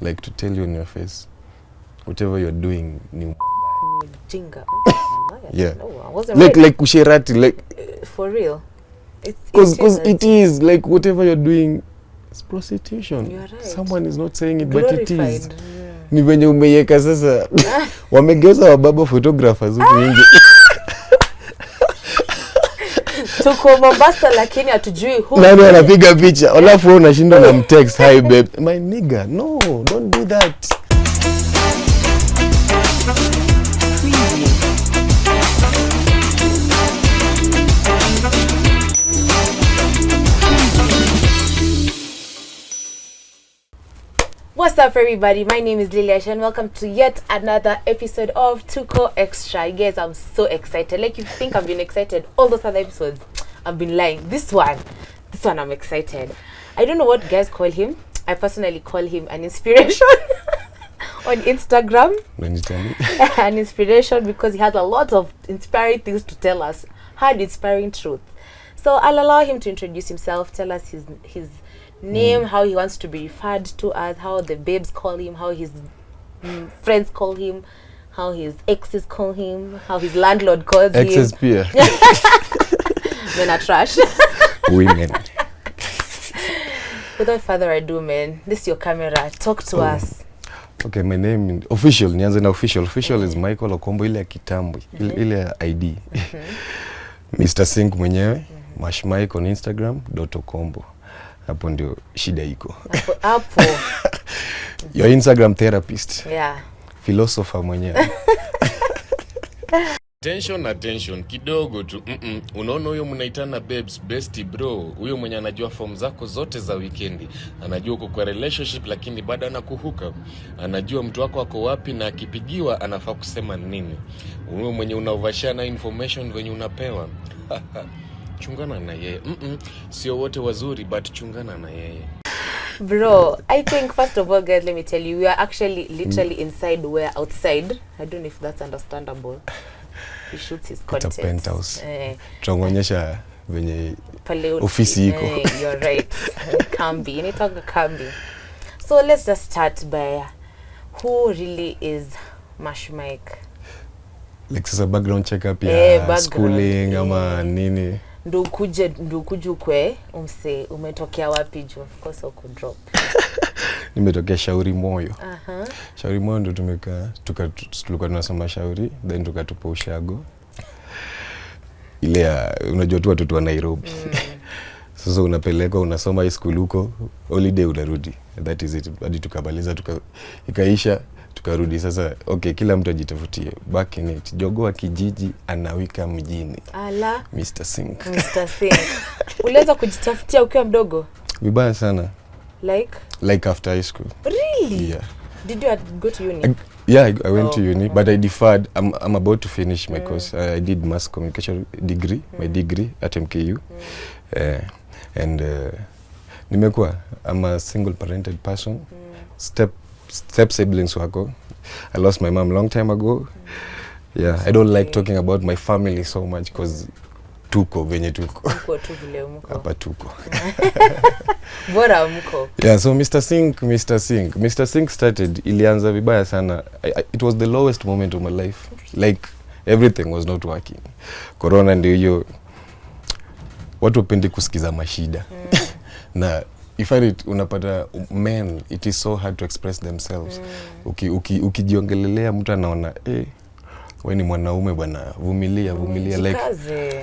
like to tell you in your face whatever you're doing ni jinga. Yeah. No, I wasn't right. Like usherati, like for real. Because it is like whatever you're doing is prostitution. You're right. Someone is not saying it, glorified. but it is. Ni venye umeyeka sasa. Wamegeuza wababa photographers huko nje. Tuko Mombasa lakini hatujui who. Nani anapiga picha? Alafu wewe unashinda na mtext, "Hi babe." My nigga, no, don't do that. What's up everybody, my name is Liliash and welcome to yet another episode of Tuko Extra. Guys, I'm so excited. Like, you think I've been excited all those other episodes, I've been lying. This one I'm excited. I don't know what guys call him. I personally call him an inspiration on Instagram. An inspiration because he has a lot of inspiring things to tell us, hard inspiring truth. So I'll allow him to introduce himself, tell us his name, how he wants to be referred to us, how the babes call him, how his friends call him, how his exes call him, how his landlord calls him. Exes peer. Men are trash. Women. Without further ado, man, this is your camera. Talk to us. Okay, my name official. Nianze na official. Official is Michael Okombo, ile ya kitambo, ile ya ID. Mr. Sink mwenyewe, Mash Mike on Instagram .okombo. Hapo ndio shida iko. Hapo. Your Instagram therapist. Yeah. Philosopher mwenyewe. Attention kidogo tu. Unaona huyo mnaitana babes bestie bro, huyo mwenye anajua form zako zote za weekendi, anajua uko kwa relationship lakini bado anakuhuka, anajua mtu wako wako wapi na akipigiwa anafaa kusema nini, huyo mwenye unaovashana information venye unapewa. Chungana na yeye. Sio wote wazuri but chungana na yeye. Bro, I think first of all, guys, let me tell you, we are actually literally inside, we're outside. I don't know if that's understandable. He shoots his content. It's a penthouse. Tunaonyesha venye ofisi iko. You're right. Kambi. You need to talk Kambi. So let's just start by who really is Mash Mike. Like sasa background check up ya schooling ama nini. Ndo kuje kwe umetokea wapi juu, of course uko drop. Nimetokea Shauri Moyo. Shauri Moyo ndo tulikuwa tunasoma Shauri, then tukatupa Ushago. Ile unajua tu watoto wa Nairobi. Sasa unapelekwa unasoma high school huko, holiday unarudi. That is it. Hadi tukabaliza ikaisha, tukarudi. Sasa okay, kila mtu ajitafutie. Back in it. Jogo wa kijiji anawika mjini. Ala. Mr. Sink. Uliweza kujitafutia ukiwa mdogo? Vibaya sana. Like after high school. Really? Yeah. Did you go to uni? I went to uni, but I deferred. I'm about to finish my course. I did mass communication degree, my degree at MKU. And I'm a single parented person. Step siblings wako. I lost my mom long time ago. Yeah, I don't like talking about my family so much because tuko venye tuko. Tuko tu vile mko. Hapa tuko. Bora mko. Yeah, so Mr. Sink started, ilianza vibaya sana. It was the lowest moment of my life. Like everything was not working. Corona ndio hiyo. Watu wapendi kusikiza mashida. Na if I unapata men, it is so hard to express themselves. Ukijiongelelea mtu anaona wewe ni mwanaume bwana, vumilia like.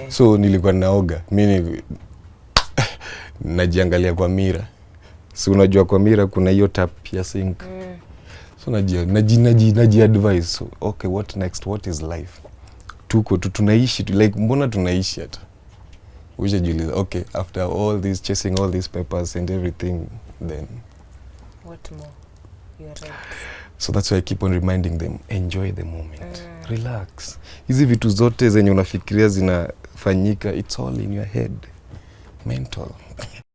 So nilikuwa naoga. Mimi najiangalia kwa mira. Si unajua kwa mira kuna hiyo tap ya sink. So naji advise. So, okay, what next? What is life? Tuko tunaishi like mbona tunaishi hata? Ujajiuliza, okay, after all this chasing all these papers and everything, then what more? You're right. So that's why I keep on reminding them, enjoy the moment. Relax. Hizi vitu zote zenye unafikiria zinafanyika, it's all in your head. Mental.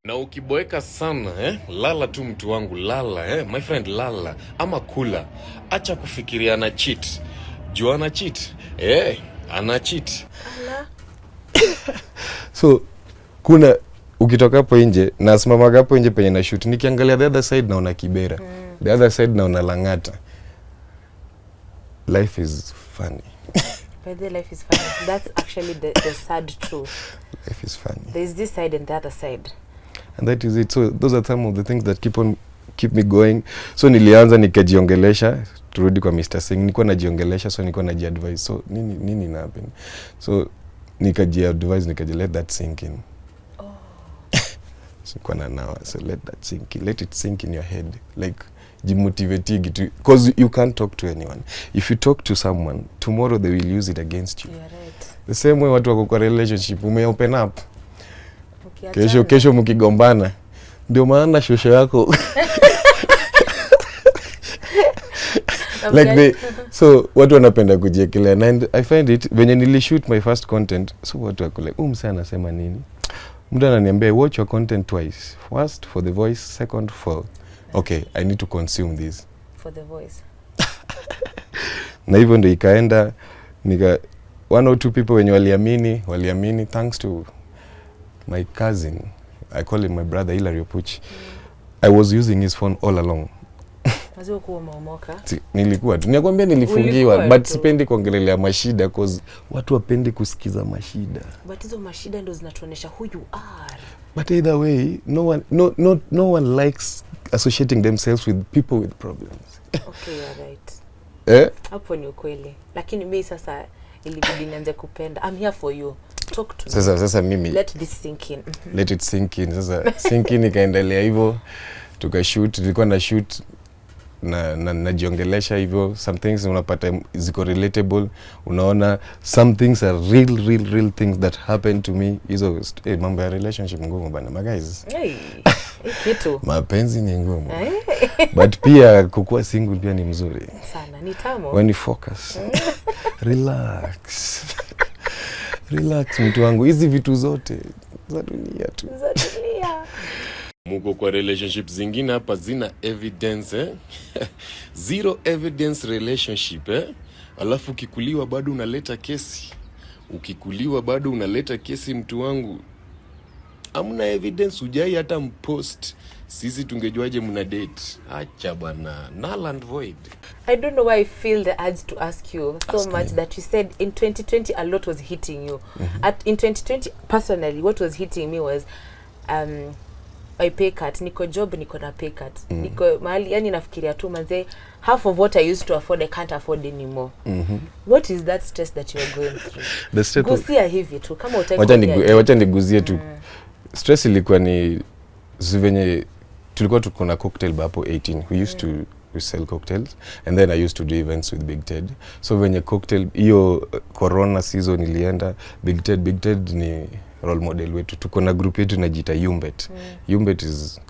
Na ukiboeka sana, lala tu mtu wangu, lala, my friend, lala. Ama kula, acha kufikiria ana cheat. Jua ana cheat. Ana cheat. So ukitoka hapo nje na simama hapo nje penye na shoot, nikiangalia the other side naona Kibera. the other side na unalangata. Life is funny. But the life is funny. That's actually the sad truth. Life is funny. There's this side and the other side. And that is it. So those are some of the things that keep me going. So nilianza nikajiongelesha, turudi kwa Mr. Singh, nilikuwa najiongelesha, so nilikuwa naji-advise. So nini na happen? So nikaji-advise, let that sink in. Oh. So kwa nawa, so let that sink in. Let it sink in your head. Like jimotivate because you can't talk to anyone. If you talk to someone, tomorrow they will use it against you. You're right. The same way watu wako kwa relationship, open up. Okay, kesho mkigombana. Ndio maana shosho yako like so watu wanapenda kujiekelea, and I find it venye nilishoot my first content, so watu wako like msana anasema nini, mtu ananiambia watch your content twice, first for the voice, second for okay I need to consume this for the voice. Na hivyo ndio ikaenda, one or two people wenye waliamini thanks to my cousin, I call him my brother, Hilary Opuch. I was using his phone all along. Mazio kuwa maomoka. Nilikuwa tu. Ninakwambia nilifungiwa, but sipendi kuongelelea mashida cause watu wapendi kusikiza mashida. But hizo mashida ndo zinatuonesha who you are. But either way, no one likes associating themselves with people with problems. Okay, you're right. Hapo ni ukweli. Lakini mimi sasa ilibidi nianze kupenda. I'm here for you. Talk to me. Sasa mimi let this sink in. Let it sink in. Sasa sink in ikaendelea hivyo, tukashoot, nilikuwa na shoot na najiongelesha hivyo, some things unapata ziko relatable, unaona some things are real things that happen to me. Hizo mambo ya relationship ngumu bana guys. Kitu mapenzi ni ngumu. But pia kukua single pia ni mzuri sana, ni tamu when you focus. Relax mtu wangu, hizi vitu zote za dunia tu. Muko kwa relationship zingine hapa zina evidence zero evidence relationship alafu ukikuliwa bado unaleta kesi, mtu wangu. Amna evidence, ujai hata mpost, sisi tungejuaje mna date? Acha bana, null and void. I don't know why I feel the urge to ask you much that you said in 2020 a lot was hitting you. In 2020 personally what was hitting me was my pay cut. Niko job, niko na pay cut. Niko mahali, yani nafikiria tu manze, half of what I used to afford I can't afford anymore. What is that stress that you are going through? The stress gusia hivi tu kama utaki. Wacha niguzie tu. Stress ilikuwa ni venye tulikuwa tuko na cocktail bar hapo 18. We used to sell cocktails and then I used to do events with Big Ted. So venye cocktail hiyo corona season ilienda, Big Ted ni role model wetu. Tuko na group yetu inajiita Yumbet. Yumbet is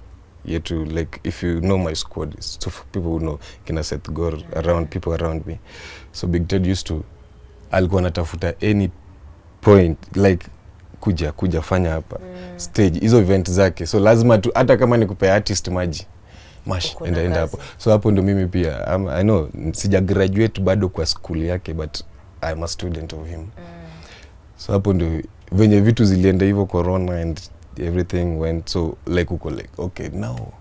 yetu, like if you know my squad, so for people who know kina Seth Gore around, people around me. So Big Ted used to, alikuwa anatafuta any point like kuja fanya hapa stage hizo event zake, so lazima tu hata kama nikupea artist maji mash enda hapo. So hapo ndo mimi pia I know sija graduate bado kwa school yake, but I'm a student of him. So hapo ndo venye vitu zilienda hivyo, corona and everything went, so like uko like okay now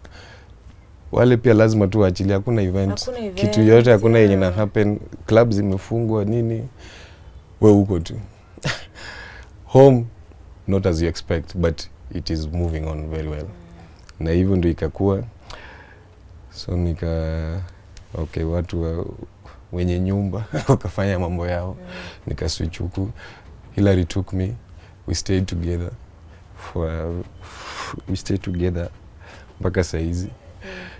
wale pia lazima tu waachilie, hakuna event kitu yote, hakuna yenye na happen, clubs zimefungwa nini, wewe uko tu home, not as you expect, but it is moving on very well. Na hivyo ndio ikakuwa, so okay, watu wenye nyumba wakafanya mambo yao, nikaswitch huku. Hilary took me, we stayed together mpaka saizi.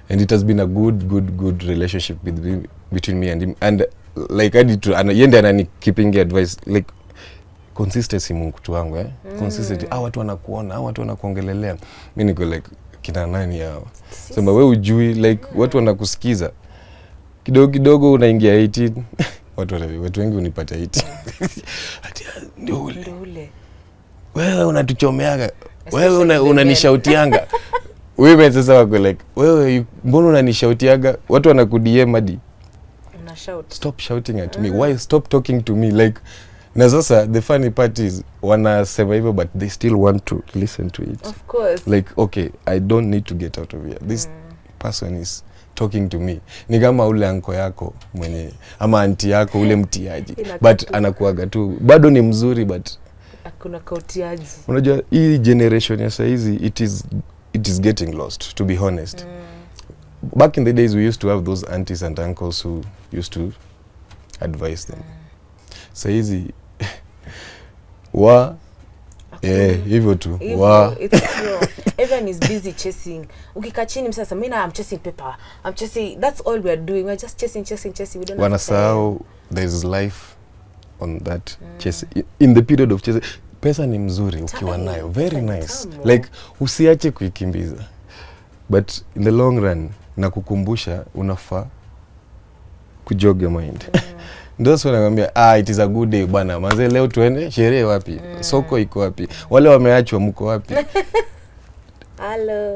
And it has been a good relationship between me and him, and like I did to yende anani keeping advice, like consistency Mungu tu wangu consistency. Watu wanakuona, watu wanakuongelelea, mimi niko like kina nani hao, sema wewe ujui, like watu wanakusikiza kidogo unaingia 18 watu wengi unipata 18 ati ndio ule wewe unatuchomeaga, wewe unanishautianga wewe sasa wako like wewe mbona unanishautiaga, watu wanakudm hadi una shout, stop shouting at me, why stop talking to me, like. Na sasa the funny part is wanasema hivyo but they still want to listen to it. Of course. Like okay, I don't need to get out of here. This person is talking to me. Ni kama ule anko yako mwenye ama auntie yako ule mtiaji. But anakuaga tu bado ni mzuri but hakuna kautiaji. Unajua hii generation ya saizi it is getting lost, to be honest. Back in the days we used to have those aunties and uncles who used to advise them. Saizi hivyo tu. It's true. Everyone is busy chasing. Ukika chini msasa mimi I'm chasing paper. I'm chasing, that's all we are doing. We're just chasing. We don't wanasahau there's life on that chasing. In the period of chasing, pesa ni mzuri ukiwa nayo, very nice. Like usiache kuikimbiza. But in the long run na kukumbusha unafaa kujog your mind. Ndio sio nakwambia it is a good day bwana. Manze leo tuende sherehe wapi? Soko iko wapi? Wale wameachwa mko wapi? Hello.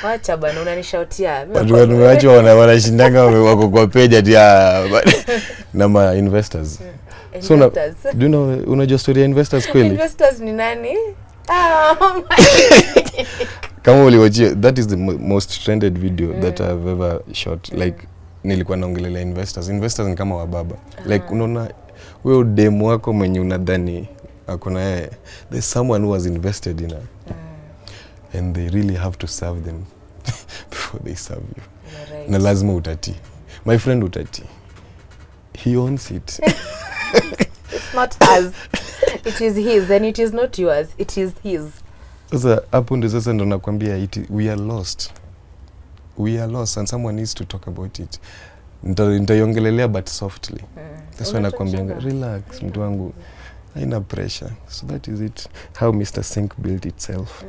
Wacha bwana unanishautia. Watu wameachwa wanashindanga wako kwa page ati na ma investors. So do you know unajua story ya investors kweli? Investors ni nani? Kama uliwachia, that is the most trended video that I've ever shot. Like nilikuwa naongelelea investors ni kama wababa. Like unaona wewe demo wako mwenye unadhani akona yeye, there's someone who has invested in her and they really have to serve them before they serve you. Right. Na lazima utati. My friend utati. He owns it. It's not us. It is his and it is not yours. It is his. Sasa hapo ndio sasa ndo nakwambia we are lost. We are lost and someone needs to talk about it. Nitaiongelelea but softly. That's why nakwambia relax mtu wangu. Haina pressure. So that is it. How Mr. Sink built itself.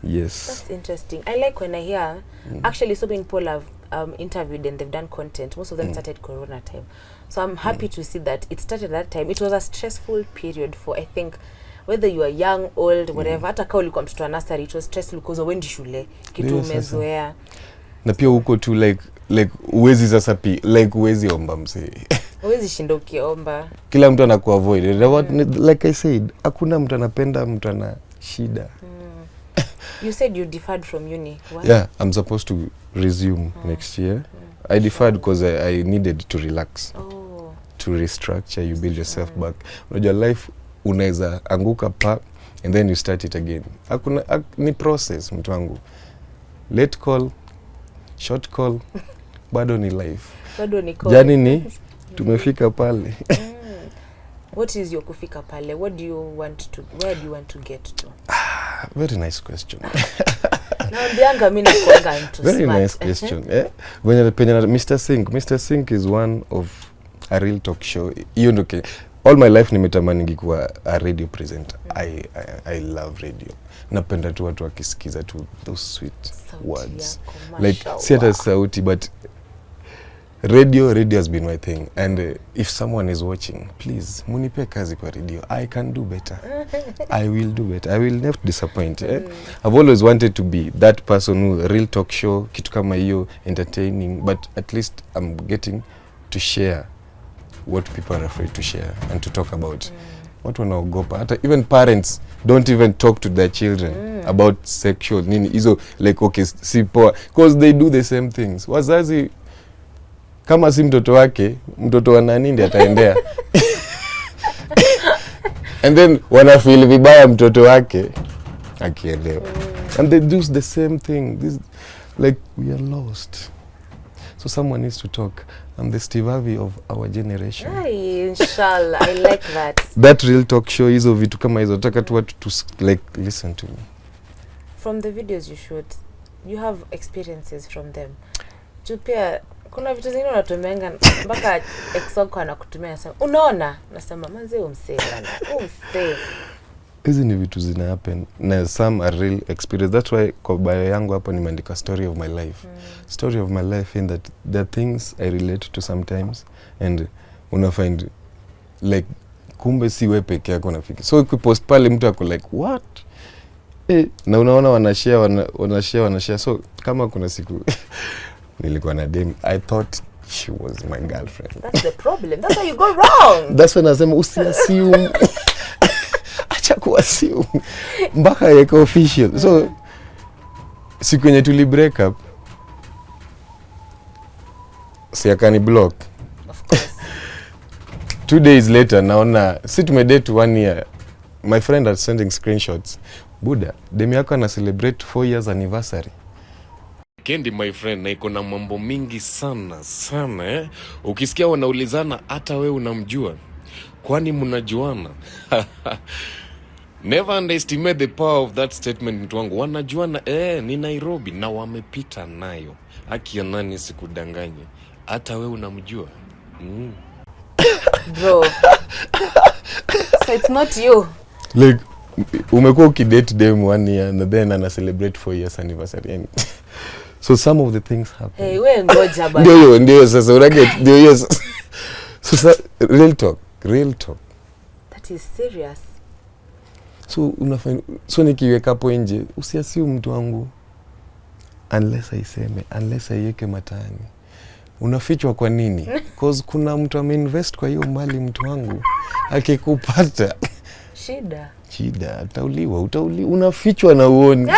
Yes. That's interesting. I like when I hear actually so many people have interviewed and they've done content. Most of them started Corona time. So I'm happy to see that it started that time. It was a stressful period for, I think, whether you are young, old, whatever. Hata kama ulikuwa mtoto wa nursery, it was stressful because wendi shule. Kitu umezoea. Na pia huko tu like uwezi sasa like uwezi omba msee. Uwezi shinda ukiomba. Kila mtu anaku avoid. Like I said, hakuna mtu anapenda mtu ana shida. You said you deferred from uni. What? Yeah, I'm supposed to resume next year. I deferred because I needed to relax. To restructure, you build yourself back. Unajua life unaweza anguka and then you start it again. Hakuna ni process mtu wangu. Late call, short call, bado ni life. Bado ni call. Jani ni tumefika pale. What is your kufika pale? Where do you want to get to? Very nice question. Naambianga mimi nakuanga mtu smart. Very nice question. When Mr. Sink is one of a real talk show. You know, all my life nimetamani ningekuwa a radio presenter. I love radio. Napenda tu watu wakisikiza tu those sweet words. Like si hata sauti but radio has been my thing and if someone is watching, please munipe kazi kwa radio. I can do better. I will do better. I will never disappoint. I've always wanted to be that person who real talk show, kitu kama hiyo, entertaining, but at least I'm getting to share what people are afraid to share and to talk about. Watu wanaogopa. Hata even parents don't even talk to their children about sexual nini hizo, like okay si poa because they do the same things. Wazazi kama si mtoto wake, mtoto wa nani ndiye ataendea. And then wana feel vibaya mtoto wake akielewa. And they do the same thing. This like we are lost. So someone needs to talk. I'm the Steve Harvey of our generation. Ay, inshallah. I like that. That real talk show hizo vitu kama hizo taka tu watu to like listen to me. From the videos you shoot, you have experiences from them. Pia kuna vitu zingine unatumenga mpaka exoko anakutumia nasema unaona, nasema manze umsela hizi ni vitu zina happen na some are real experience. That's why kwa bio yangu hapa nimeandika story of my life. Story of my life in that there are things I relate to sometimes and una find like kumbe si wewe peke yako unafiki. So ukipost pale mtu ako like what? Na unaona wanashare. So kama kuna siku nilikuwa na dem, I thought she was my girlfriend. That's the problem. That's why you go wrong. That's when nasema usiassume. Acha kuassume. Mpaka yako official. So siku yenye tuli break up si akani block. Of course. 2 days later naona si tumedate 1 year. My friend are sending screenshots. Buda, demi yako ana celebrate 4 years anniversary. Kendi my friend, na iko na mambo mingi sana Ukisikia wanaulizana hata wewe unamjua, kwani mnajuana? Never underestimate the power of that statement mtu wangu. Wanajuana ni Nairobi na wamepita nayo. Haki ya nani sikudanganye. Hata wewe unamjua. Bro. So it's not you. Like umekuwa ukidate them 1 year and then ana celebrate 4 years anniversary. So some of the things happen. Hey, wewe ngoja bana. Ndio sasa unaget ndio so real talk. That is serious. So unafanya so nikiweka hapo nje usiassume mtu wangu unless aiseme, unless aiweke matani. Unafichwa kwa nini? Cause kuna mtu ameinvest kwa hiyo mali mtu wangu. Akikupata shida utauliwa. Unafichwa na uoni.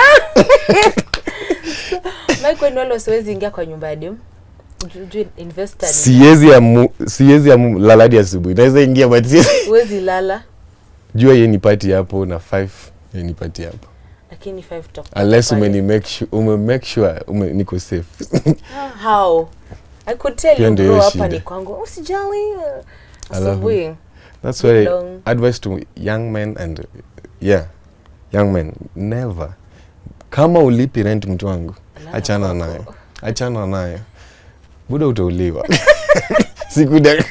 Mike Nwalo siwezi ingia kwa nyumba ya dem. Investor. Siwezi lala hadi asubuhi. Naweza ingia but siwezi lala. Jua yeye nipati hapo na 5 yeye nipati hapo. Lakini 5 talk. Unless make sure niko safe. How? I could tell you grow up ni kwangu. Usijali. Asubuhi. That's why advice to young men and young men, never. Kama ulipi rent mtu wangu, achana nayo. Buda utauliwa. Sikuda.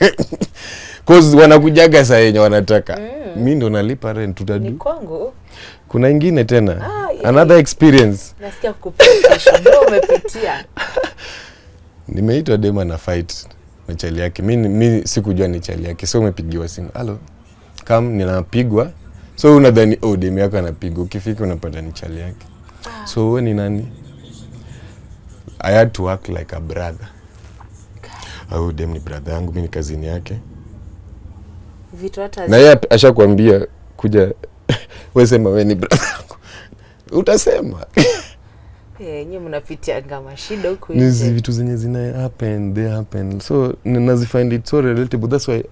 Cause wanakujaga saa yenye wanataka. Mimi ndo nalipa rent tutadu. Ni kwangu. Kuna ingine tena. Another experience. Nasikia kukupitisha. Bro umepitia. Nimeitwa dema na fight na chali yake. Mimi sikujua ni chali yake. So umepigiwa simu. Hello. Ninapigwa. So unadhani demu yako anapigwa. Ukifika unapata ni chali yake. So wewe ni nani? I had to act like a brother. Demu ni brother yangu, mimi ni kazini yake. Vitu hata na yeye ashakwambia kuja wewe sema wewe ni brother yangu. Utasema. Nyinyi mnapitia ngama shida huko nje. Ni vitu zenye zina happen. So nazifind it so relatable. That's why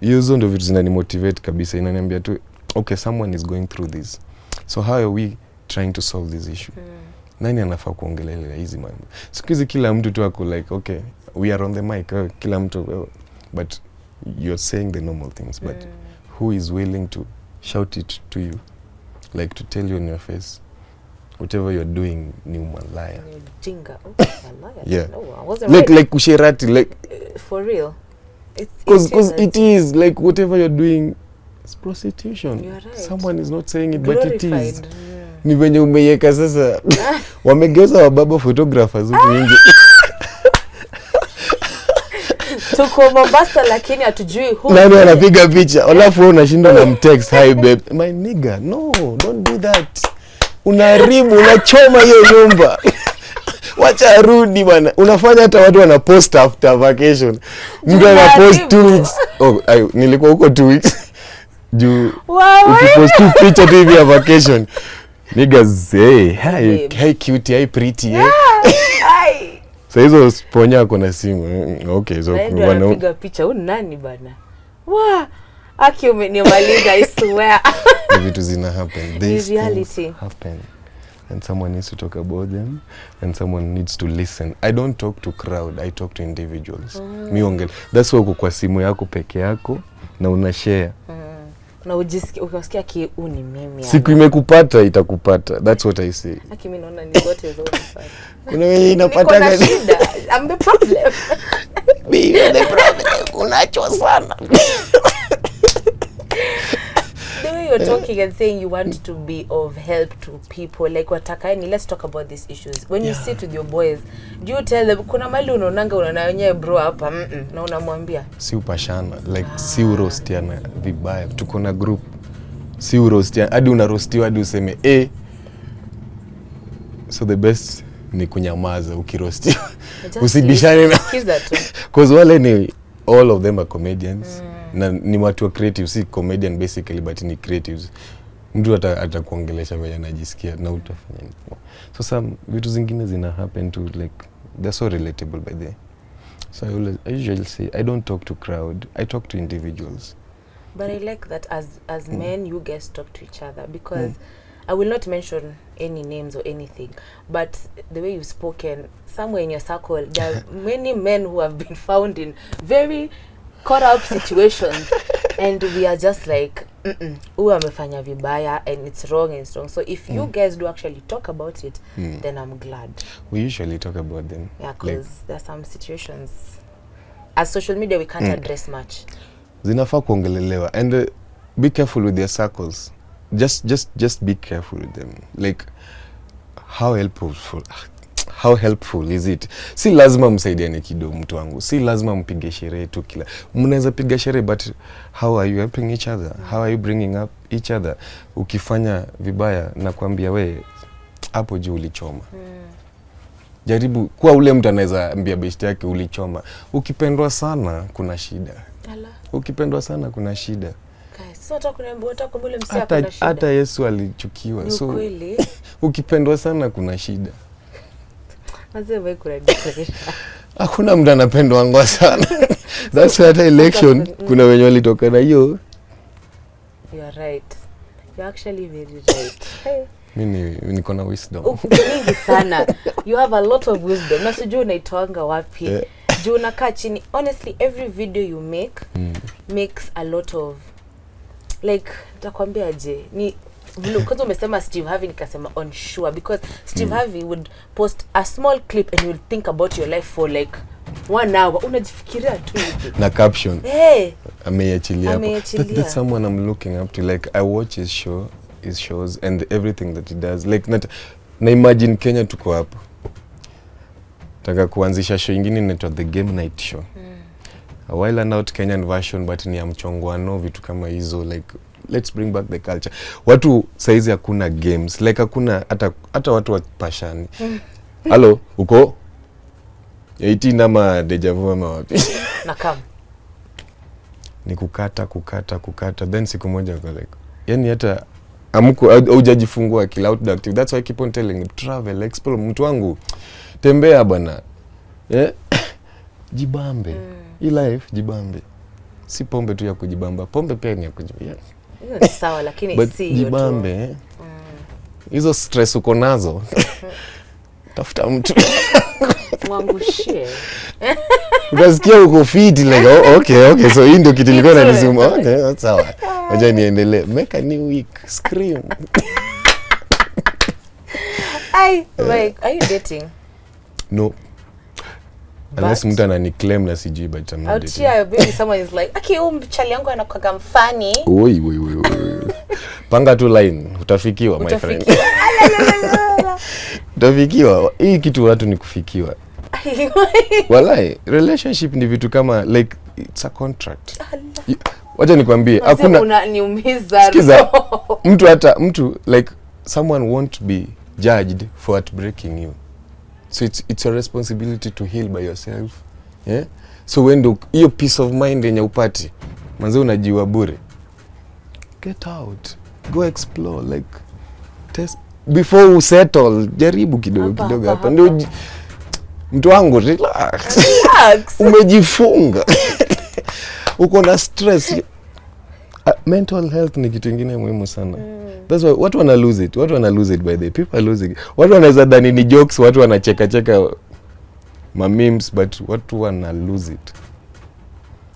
hizo ndo vitu zinani motivate kabisa. Inaniambia tu okay, someone is going through this. So how are we trying to solve this issue? Nani anafaa kuongelea hizi mambo? Siku hizi kila mtu tu ako like okay, we are on the mic. Kila mtu but you're saying the normal things, but who is willing to shout it to you? Like to tell you in your face whatever you're doing ni umalaya. Jinga. Okay, malaya. Yeah. No, I wasn't like kusherati like for real. Because it is like whatever you're doing is prostitution. You're right. Someone is not saying it, glorified. But it is. Ni venye umeyeka sasa. Wamegeuza wababa photographers huko nje. Tuko Mombasa lakini hatujui who. Nani anapiga picha? Alafu wewe unashinda na mtext, hi babe. My nigga, no, don't do that. Unaharibu, unachoma hiyo nyumba. Wacha rudi bana. Unafanya hata watu wana post after vacation. Mtu ana post 2 weeks. Nilikuwa huko 2 weeks. Juu ukipost tu picha tu hivi ya vacation. Niggas, hey cutie, hey pretty, Hi. So hizo sponya kuna simu. Okay, so wanapiga picha nani bana? Aki umenimaliza, I swear. Vitu zina happen. These reality happen. And someone needs to talk about them and someone needs to listen. I don't talk to crowd, I talk to individuals. Miongel. That's why uko kwa simu yako peke yako na una share. Na ukisikia ni mimi. Siku imekupata itakupata. That's what I say. Aki mimi naona ni zote zote. Kuna wewe inapata gani? I'm the problem. Be the problem. Unacho sana. The way you're talking and saying you want to be of help to people, like watakani, let's talk about these issues. When you sit with your boys, do you tell them kuna mali unaona wenyewe bro hapa na unamwambia? Si upashana, like si urostiana vibaya. Tuko na group. Si urostiana, hadi unarostiwa hadi useme so the best ni kunyamaza ukirostiwa. Usibishane na kiza tu. Cause wale ni all of them are comedians. Na ni watu wa creative, si comedian basically but ni creatives. mtu atakuongelesha vile anajisikia na utafanya nini. So some vitu zingine zina happen to like they're so relatable by the way. So I usually say I don't talk to crowd, I talk to individuals. But I like that as men you guys talk to each other, because I will not mention any names or anything, but the way you've spoken, somewhere in your circle, there are many men who have been found in very caught up situations and we are just like, huyu amefanya vibaya and it's wrong and it's wrong. So if you guys do actually talk about it, then I'm glad. We usually talk about them. Yeah, because there are some situations, as social media, we can't address much. Zinafaa kuongelelewa, and be careful with their circles. Just be careful with them. Like how helpful is it? Si lazima msaidiane kidogo mtu wangu. Si lazima mpige sherehe tu kila. Mnaweza piga sherehe, but how are you helping each other? How are you bringing up each other? Ukifanya vibaya na kuambia we hapo juu ulichoma. Jaribu kuwa ule mtu anaweza ambia best yake ulichoma. Ukipendwa sana kuna shida. Ukipendwa sana kuna shida. Hata Yesu alichukiwa. So ukipendwa sana kuna shida. Hakuna mtu anapendwa ngwa sana. That's why hata election kuna wenye walitoka na hiyo. You are right. You're actually very right. Mimi niko na wisdom. Mingi sana. You have a lot of wisdom. Na sijui unaitoanga wapi. Juu unakaa chini. Honestly, every video you make makes a lot of, like, nitakwambia aje, ni because umesema Steve Harvey nikasema on sure, because Steve Harvey would post a small clip and you'll think about your life for like 1 hour. Unajifikiria tu hivi. Na caption. Ameachilia hapo. That's someone I'm looking up to. Like I watch his shows and everything that he does. Like na imagine Kenya tuko hapo. Taka kuanzisha show ingine inaitwa The Game Night Show. A while and out Kenyan version, but ni ya mchongwano, vitu kama hizo, like let's bring back the culture. Watu saizi hakuna games, like hakuna hata watu wapashani. Hello, uko 18 ama deja vu ama wapi? Nakam. Ni kukata then siku moja uko like, yani hata amko hujajifungua kila outactive. That's why I keep on telling you, travel, explore. Mtu wangu tembea bwana. Jibambe. Hii life jibambe. Si pombe tu ya kujibamba. Pombe pia ni ya kujibamba. Hiyo ni sawa, lakini si jibambe. Hizo stress uko nazo. Tafuta mtu. Mwangushie. Unasikia uko fit like okay, so hii ndio kitu nilikuwa nanisema. Okay, sawa. Wacha niendelee. Make a new week. Scream. Like, are you dating? No. Unless mtu anani-claim na sijui, but I'm not dating. Out here, maybe someone is like, okay, mchali yangu anakuwa mfani. Oi. Panga tu line, utafikiwa my friend. Utafikiwa. Hii kitu watu ni kufikiwa. Walai, relationship ni vitu kama like it's a contract. Wacha nikwambie, hakuna unaniumiza. Sikiza, mtu like someone won't be judged for heartbreaking you. So it's a responsibility to heal by yourself. Yeah? So when hiyo peace of mind yenye upati, manze unajiwa bure. Get out. Go explore, like test before you settle. Jaribu kidogo hapa. Ndio mtu wangu relax. Umejifunga. Uko na stress. Mental health ni kitu kingine muhimu sana. That's why watu wana lose it. By the people are losing it. Watu wanaweza dhani ni jokes, watu wanacheka ma memes, but watu wana lose it.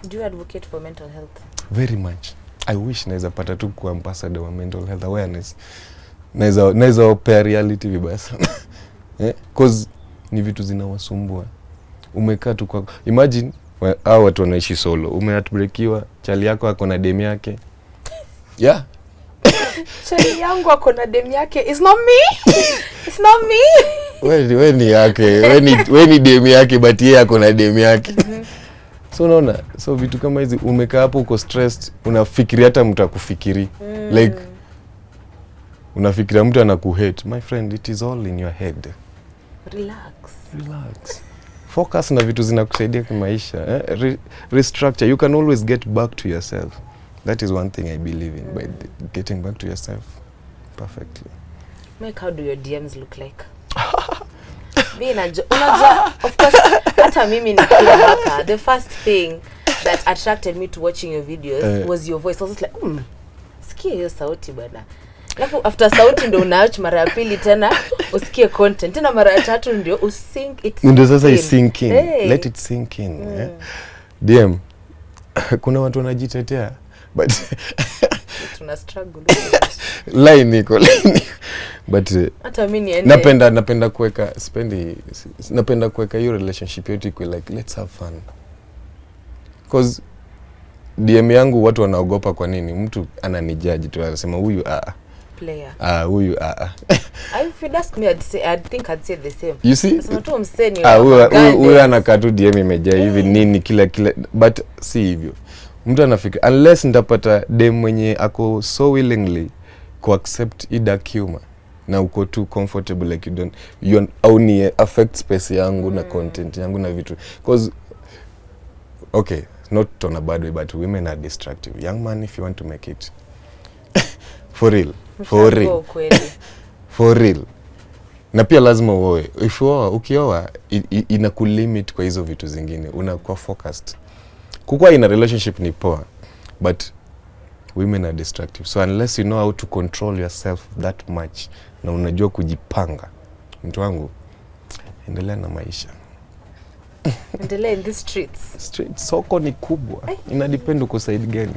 Do you advocate for mental health? Very much. I wish naweza pata tu kuwa ambassador wa mental health awareness. Naweza opea reality vibaya sana. Cause ni vitu zinawasumbua. Umekaa tu kwa, imagine hao watu wanaishi solo. Umeheartbreakiwa, chali yako ako na dem yake. Yeah. Chali yangu ako na dem yake. It's not me. It's not me. Wewe ni yake. Wewe ni dem yake, but yeye ako na dem yake. So unaona, so vitu kama hizi umekaa hapo uko stressed, unafikiria hata mtu akufikiri. Like unafikiria mtu anakuhate. My friend, it is all in your head. Relax. Focus na vitu zinakusaidia kwa maisha. Restructure. You can always get back to yourself. That is one thing I believe in, by getting back to yourself. perfectly. Mike, how do your DMs look like? Unajua, of course, hata mimi nikiwa hapa, the first thing that attracted me to watching your videos was your voice. I was just like, sikia hiyo sauti bwana. Alafu after sauti ndio unaach mara ya pili tena usikie content. Tena mara ya tatu ndio usink it. Ndio sasa isink in. Let it sink in. DM. Kuna watu wanajitetea but tuna struggle. line iko. But hata mimi niende napenda kuweka napenda kuweka hiyo relationship yetu iko like let's have fun. Cause DM yangu watu wanaogopa kwa nini? Mtu ananijudge tu anasema huyu player. Huyu If you'd ask me, I'd think I'd say the same. You see? Nasema tu mseni. Huyu anakaa tu DM imejaa hivi nini kila but si hivyo. Mtu anafikiri unless nitapata dem mwenye ako so willingly ku accept dark humor na uko too comfortable like you only affect space yangu na content yangu na vitu cause okay, not on a bad way but women are destructive. Young man, if you want to make it for real na pia lazima uoe. Ukioa inakulimit kwa hizo vitu zingine, unakuwa focused. Kukua in a relationship ni poa but women are destructive, so unless you know how to control yourself that much na unajua kujipanga, mtu wangu endelea na maisha. Endelea in the streets. Soko ni kubwa. Ina depend uko side gani.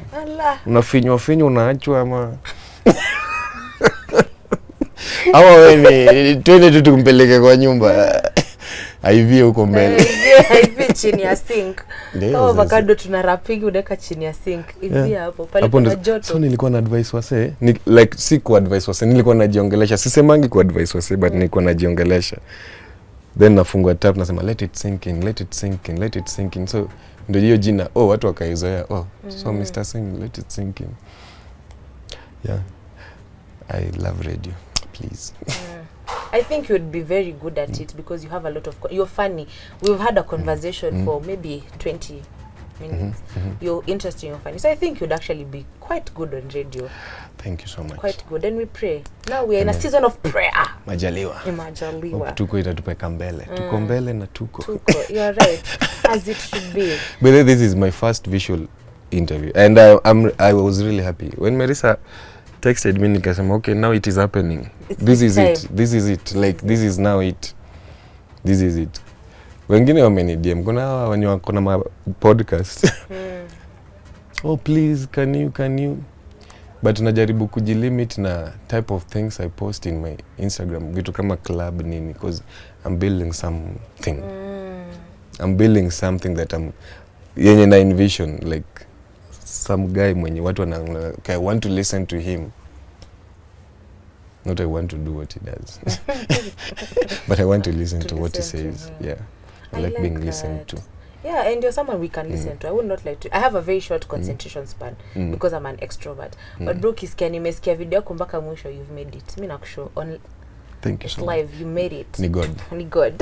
Unafinywa unaachwa ama ama wewe twende tu tukumpeleke kwa nyumba. Aivie huko mbele. Aivie chini ya sink. Kama avocado tuna wrapping unaweka chini ya sink. Ivie hapo pale kuna joto. So nilikuwa na advice wase, like si ku advice wase, nilikuwa najiongelesha. Sisemangi ku advice wase but nilikuwa najiongelesha. Then nafungua tap nasema let it sink in. So ndio hiyo jina watu wakaizoea. So Mr. Sing, let it sink in. Yeah. I love radio. Please. I think you'd be very good at it because you have a lot of you're funny. We've had a conversation for maybe 20 minutes. You're interesting, you're funny. So I think you'd actually be quite good on radio. Thank you so much. Quite good. And we pray. Now we're in a season of prayer. Majaliwa. Tuko itatupeka mbele. Tuko mbele na tuko. You're right. As it should be. But this is my first visual interview and I was really happy. When Marisa texted me nikasema okay, now it is happening. This is it. Like this is now it. This is it. Wengine wameni DM kuna wenye wako na podcast. Please can you but najaribu kujilimit na type of things I post in my Instagram, vitu kama club nini, because I'm building something. I'm building something that yenye na envision like some guy mwenye watu I want to listen to him. Not I want to do what he does. But I want to listen to what he says. Yeah. I like being listened to. Yeah, and you're someone we can listen to. I would not like to. I have a very short concentration span because I'm an extrovert. But bro, kisikia nimesikia video yako mpaka mwisho, you've made it. Mimi nakushow on Thank you so live, much. you made it. Ni God.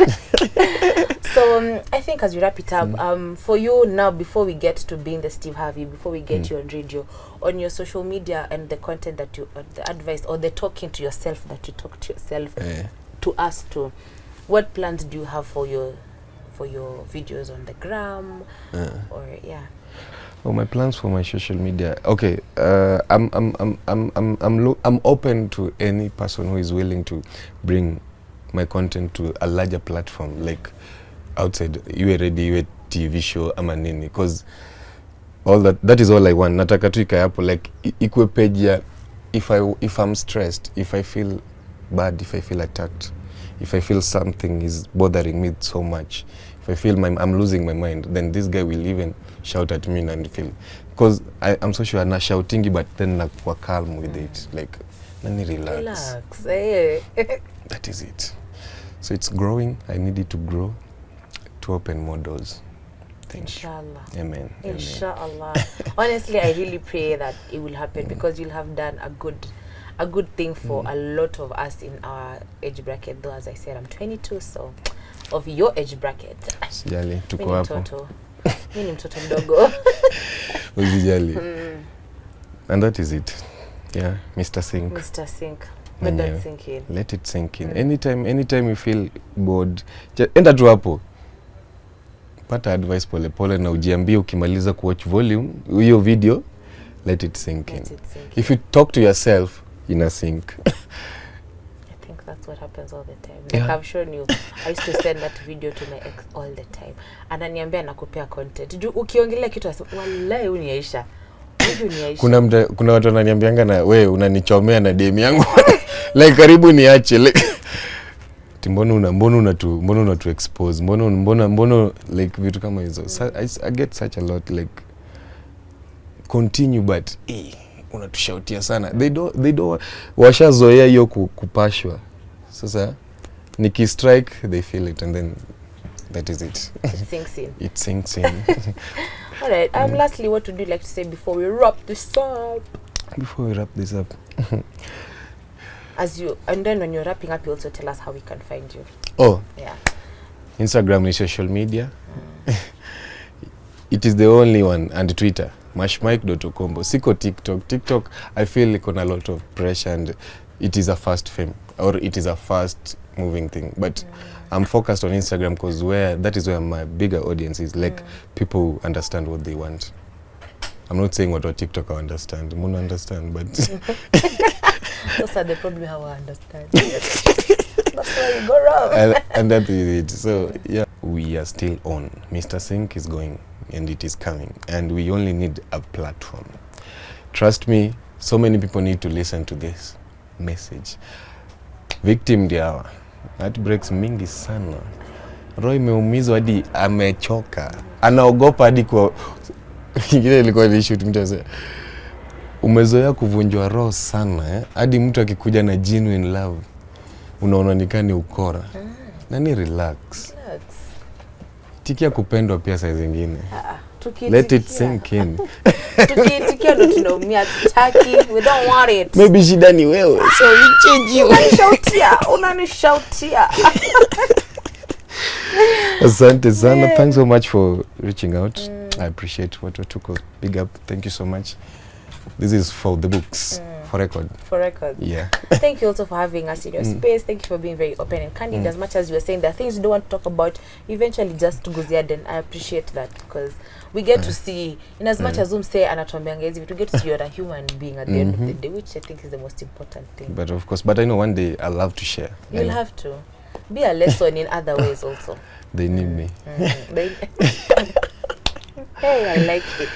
So I think as we wrap it up, for you now, before we get to being the Steve Harvey, before we get you on radio, on your social media and the content that you, the advice or the talking to yourself that you talk to yourself, to us too, what plans do you have for your videos on the gram, or my plans for my social media. Okay, I'm open to any person who is willing to bring my content to a larger platform, like outside iwe radio, iwe TV show ama nini, because all that is all I want. Nataka tu ikae hapo like ikwe page ya if I'm stressed, if I feel bad, if I feel attacked, if I feel something is bothering me so much, if I feel I'm losing my mind, then this guy will even shout at me and feel, because I'm so sure I'm not shouting, but then nakuwa calm with it, like nani relax. That is it. So it's growing. I need it to grow, to open more doors. Inshallah. Amen. Inshallah. Honestly, I really pray that it will happen because you'll have done a good thing for a lot of us in our age bracket. Though, as I said, I'm 22, so of your age bracket. Sijali, tuko hapo. Mimi ni mtoto mdogo. Usijali. And that is it. Yeah, Mr. Sink. Mr. Sink. Let mwenyewe. that sink in. Let it sink in. Anytime you feel bored, enda tu hapo, pata advice pole pole na ujiambie ukimaliza kuwatch volume hiyo video, let it sink in. If you talk to yourself, ina sink. I think that's what happens all the time. Like I've shown you, I used to send that video to my ex all the time. Ananiambia nakupea content. Ukiongelea kitu wallahi uniaisha. Kuna watu wananiambianga na wewe unanichomea na DM yangu. Like karibu niache. Like mbona unatu expose? Mbona like vitu kama hizo. I get such a lot like continue but unatushautia sana. They don't washazoea hiyo kupashwa. Sasa niki strike they feel it and then that is it. It sinks in. It sinks in. All right. Lastly, what would you like to say before we wrap this up? Before we wrap this up. And then when you're wrapping up, you also tell us how we can find you. Oh. Yeah. Instagram is social media. It is the only one, and Twitter. mashmike.okombo. Siko TikTok. TikTok, I feel like on a lot of pressure and it is a fast fame or it is a fast moving thing. But I'm focused on Instagram because that is where my bigger audience is. Like people who understand what they want. I'm not saying what TikTok I understand. Mona understand, but those are the problem how I understand. That's why you go wrong. and that is it. So yeah, we are still on. Mr. Sink is going and it is coming. And we only need a platform. Trust me, so many people need to listen to this message. Victim diawa. Heartbreaks mingi sana. Roy imeumizwa hadi amechoka. Anaogopa hadi kwa kingine ilikuwa ni shoot mtu anasema umezoea kuvunjwa roho sana hadi mtu akikuja na genuine love unaona nikani ukora. Nani relax. Tikia kupendwa pia saa zingine. Let it sink in. Tukitikia ndo tunaumia tutaki. We don't want it. Maybe shida ni wewe. So we change you. Unanishautia. Asante sana. Thanks so much for reaching out. I appreciate what we took. Big up. Thank you so much. This is for the books. For record. For record. Yeah. Thank you also for having us in your space. Thank you for being very open and candid. As much as you were saying there are things you don't want to talk about, eventually just to go there, then I appreciate that because we get to see, in as much as say anatuambianga hizi, we get to see you're a human being at the end of the day, which I think is the most important thing. But of course, but I know one day I'll love to share. You'll have to. Be a lesson in other ways also. They need me. Hey, I like it.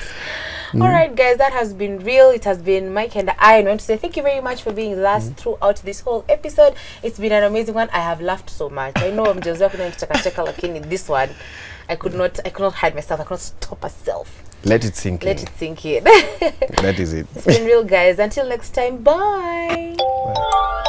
All right, guys, that has been real. It has been Mike and I want to say thank you very much for being with us throughout this whole episode. It's been an amazing one. I have laughed so much. I know I'm just going to check lakini this one I could not hide myself. I could not stop myself. Let it sink in. Let it sink in. That is it. It's been real, guys. Until next time, bye. Bye.